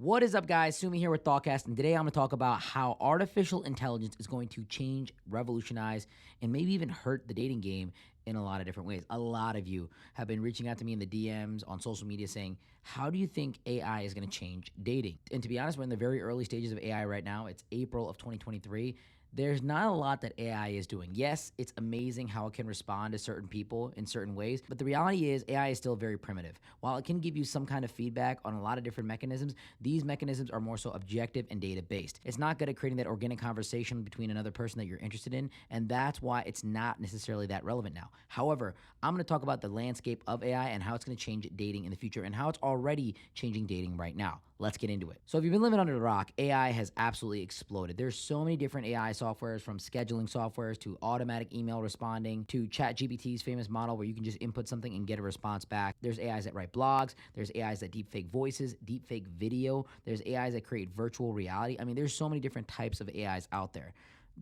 What is up, guys? Sumi here with ThoughtCast, and today I'm going to talk about how artificial intelligence is going to change, revolutionize, and maybe even hurt the dating game in a lot of different ways. A lot of you have been reaching out to me in the DMs on social media saying, how do you think AI is going to change dating? And to be honest, we're in the very early stages of AI right now. It's April of 2023. There's not a lot that AI is doing. Yes, it's amazing how it can respond to certain people in certain ways, but the reality is AI is still very primitive. While it can give you some kind of feedback on a lot of different mechanisms, these mechanisms are more so objective and data-based. It's not good at creating that organic conversation between another person that you're interested in, and that's why it's not necessarily that relevant now. However, I'm going to talk about the landscape of AI and how it's going to change dating in the future and how it's already changing dating right now. Let's get into it. So if you've been living under the rock, AI has absolutely exploded. There's so many different AI softwares, from scheduling softwares to automatic email responding to ChatGPT's famous model where you can just input something and get a response back. There's AIs that write blogs. There's AIs that deepfake voices, deepfake video. There's AIs that create virtual reality. I mean, there's so many different types of AIs out there.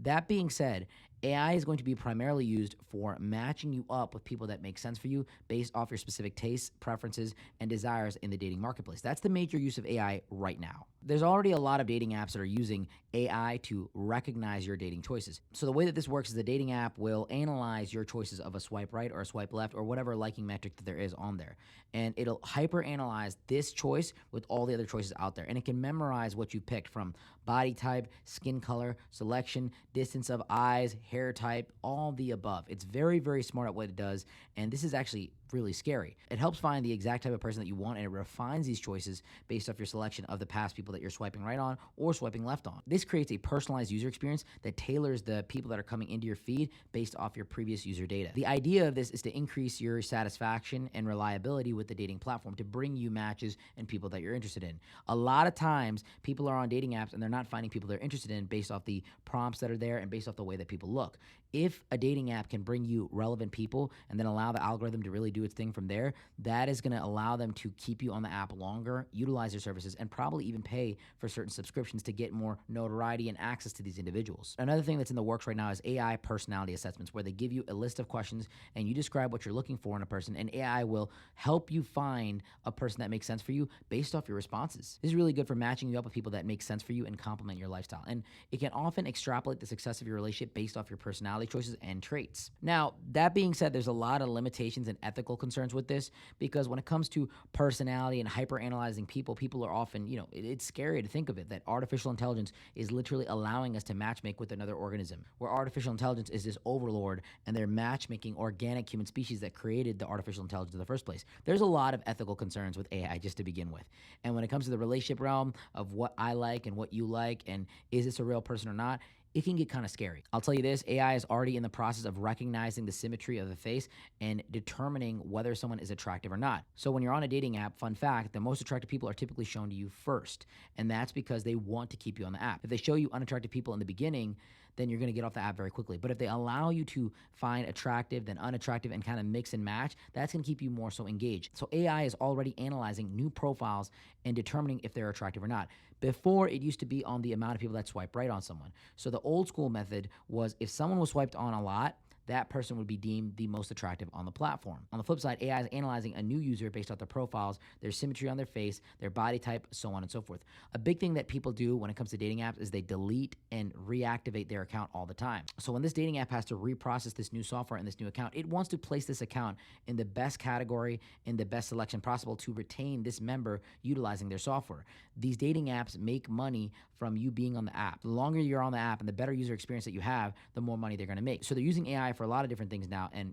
That being said, AI is going to be primarily used for matching you up with people that make sense for you based off your specific tastes, preferences, and desires in the dating marketplace. That's the major use of AI right now. There's already a lot of dating apps that are using AI to recognize your dating choices. So the way that this works is the dating app will analyze your choices of a swipe right or a swipe left or whatever liking metric that there is on there. And it'll hyper analyze this choice with all the other choices out there. And it can memorize what you picked from body type, skin color, selection, distance of eyes, hair type, all the above. It's very, very smart at what it does, and this is actually really scary. It helps find the exact type of person that you want, and it refines these choices based off your selection of the past people that you're swiping right on or swiping left on. This creates a personalized user experience that tailors the people that are coming into your feed based off your previous user data. The idea of this is to increase your satisfaction and reliability with the dating platform to bring you matches and people that you're interested in. A lot of times, people are on dating apps and they're not finding people they're interested in based off the prompts that are there and based off the way that people look. If a dating app can bring you relevant people and then allow the algorithm to really do its thing from there, that is going to allow them to keep you on the app longer, utilize their services, and probably even pay for certain subscriptions to get more notoriety and access to these individuals. Another thing that's in the works right now is AI personality assessments, where they give you a list of questions and you describe what you're looking for in a person, and AI will help you find a person that makes sense for you based off your responses. This is really good for matching you up with people that make sense for you and complement your lifestyle. And it can often extrapolate the success of your relationship based off your personality choices and traits. Now, that being said, there's a lot of limitations and ethical concerns with this, because when it comes to personality and hyper analyzing people, people are often, it's scary to think of it, that artificial intelligence is literally allowing us to matchmake with another organism, where artificial intelligence is this overlord and they're matchmaking organic human species that created the artificial intelligence in the first place. There's a lot of ethical concerns with AI just to begin with. And when it comes to the relationship realm of what I like and what you like, and is this a real person or not, it can get kind of scary. I'll tell you this, AI is already in the process of recognizing the symmetry of the face and determining whether someone is attractive or not. So when you're on a dating app, fun fact, the most attractive people are typically shown to you first. And that's because they want to keep you on the app. If they show you unattractive people in the beginning, then you're going to get off the app very quickly. But if they allow you to find attractive, then unattractive, and kind of mix and match, that's going to keep you more so engaged. So AI is already analyzing new profiles and determining if they're attractive or not. Before, it used to be on the amount of people that swipe right on someone. So the old school method was, if someone was swiped on a lot, that person would be deemed the most attractive on the platform. On the flip side, AI is analyzing a new user based off their profiles, their symmetry on their face, their body type, so on and so forth. A big thing that people do when it comes to dating apps is they delete and reactivate their account all the time. So when this dating app has to reprocess this new software and this new account, it wants to place this account in the best category, in the best selection possible to retain this member utilizing their software. These dating apps make money from you being on the app. The longer you're on the app and the better user experience that you have, the more money they're going to make. So they're using AI for a lot of different things now, and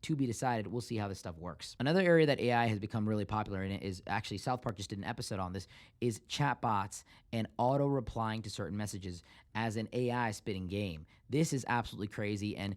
to be decided. We'll see how this stuff works. Another area that AI has become really popular in, it is actually, South Park just did an episode on this, is chatbots and auto replying to certain messages as an AI spitting game. This is absolutely crazy. And,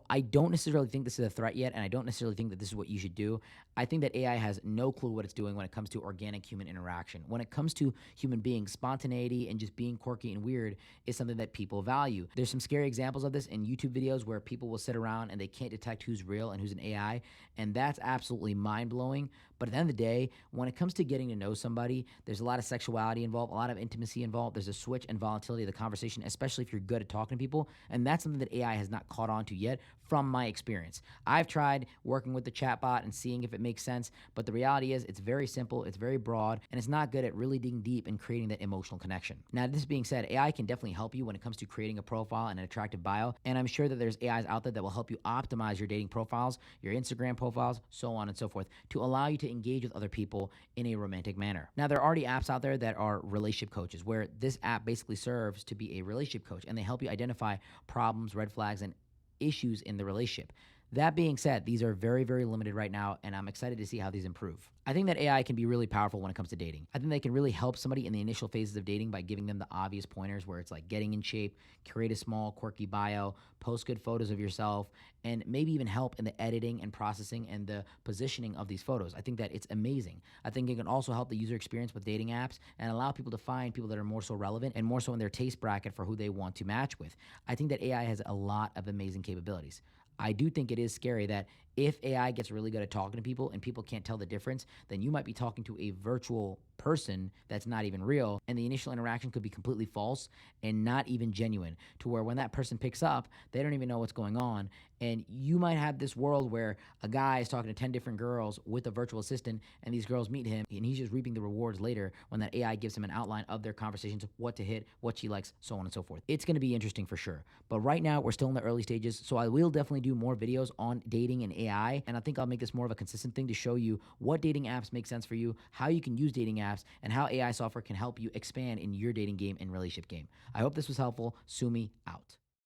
I don't necessarily think this is a threat yet, and I don't necessarily think that this is what you should do. I think that AI has no clue what it's doing when it comes to organic human interaction. When it comes to human beings, spontaneity and just being quirky and weird is something that people value. There's some scary examples of this in YouTube videos where people will sit around and they can't detect who's real and who's an AI, and that's absolutely mind-blowing. But at the end of the day, when it comes to getting to know somebody, there's a lot of sexuality involved, a lot of intimacy involved. There's a switch and volatility of the conversation, especially if you're good at talking to people. And that's something that AI has not caught on to yet from my experience. I've tried working with the chatbot and seeing if it makes sense, but the reality is it's very simple, it's very broad, and it's not good at really digging deep and creating that emotional connection. Now, this being said, AI can definitely help you when it comes to creating a profile and an attractive bio, and I'm sure that there's AIs out there that will help you optimize your dating profiles, your Instagram profiles, so on and so forth, to allow you to engage with other people in a romantic manner. Now, there are already apps out there that are relationship coaches, where this app basically serves to be a relationship coach, and they help you identify problems, red flags, and issues in the relationship. That being said, these are very, very limited right now, and I'm excited to see how these improve. I think that AI can be really powerful when it comes to dating. I think they can really help somebody in the initial phases of dating by giving them the obvious pointers, where it's like getting in shape, create a small, quirky bio, post good photos of yourself, and maybe even help in the editing and processing and the positioning of these photos. I think that it's amazing. I think it can also help the user experience with dating apps and allow people to find people that are more so relevant and more so in their taste bracket for who they want to match with. I think that AI has a lot of amazing capabilities. I do think it is scary that if AI gets really good at talking to people and people can't tell the difference, then you might be talking to a virtual person that's not even real, and the initial interaction could be completely false and not even genuine, to where when that person picks up, they don't even know what's going on. And you might have this world where a guy is talking to 10 different girls with a virtual assistant, and these girls meet him, and he's just reaping the rewards later when that AI gives him an outline of their conversations, what to hit, what she likes, so on and so forth. It's going to be interesting for sure. But right now, we're still in the early stages, so I will definitely do more videos on dating and AI, and I think I'll make this more of a consistent thing to show you what dating apps make sense for you, how you can use dating apps, and how AI software can help you expand in your dating game and relationship game. I hope this was helpful. Sumi out.